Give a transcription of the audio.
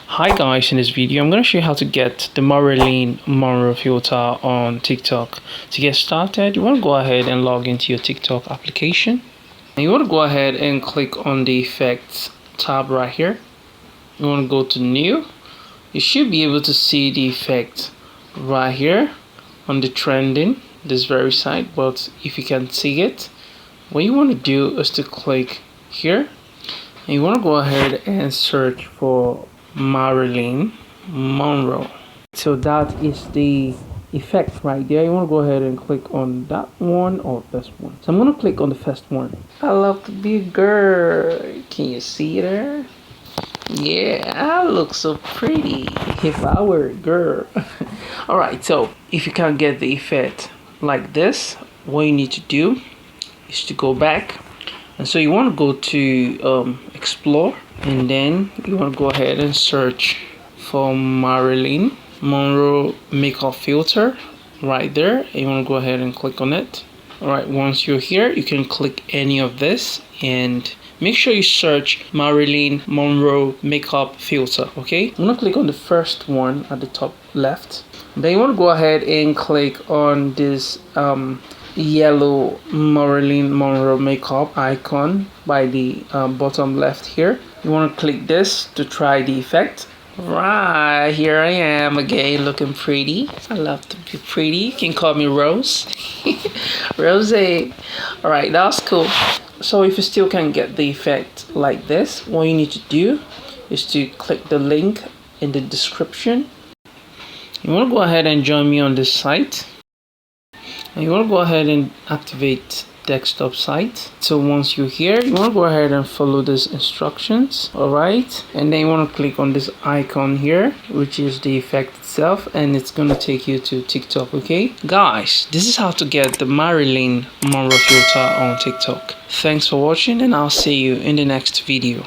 Hi guys, in this video I'm going to show you how to get the Marilyn Monroe filter on TikTok. To get started, you want to go ahead and log into your TikTok application. And you want to go ahead and click on the effects tab right here. You want to go to new. You should be able to see the effect right here on the trending, this very side. But if you can't see it, what you want to do is to click here. And you want to go ahead and search for Marilyn Monroe. So that is the effect right there. You want to go ahead and click on that one or this one. So I'm going to click on the first one. I love to be a girl. Can you see there? Yeah, I look so pretty if I were a girl. Alright, so if you can't get the effect like this, what you need to do is to go back. And so you want to go to explore, and then you want to go ahead and search for Marilyn Monroe makeup filter right there, and you want to go ahead and click on it. Alright, once you're here, you can click any of this and make sure you search Marilyn Monroe makeup filter. Okay, I'm gonna click on the first one at the top left. Then you want to go ahead and click on this yellow Marilyn Monroe makeup icon by the bottom left here. You want to click this to try the effect. Right, here I am again looking pretty. I love to be pretty. You can call me Rose. Rose. Alright, that's cool. So if you still can't get the effect like this, what you need to do is to click the link in the description. You want to go ahead and join me on this site. And you want to go ahead and activate desktop site. So once you're here, you want to go ahead and follow these instructions. Alright, and then you want to click on this icon here, which is the effect itself, and it's going to take you to TikTok. Okay guys, this is how to get the Marilyn Monroe filter on TikTok. Thanks for watching, and I'll see you in the next video.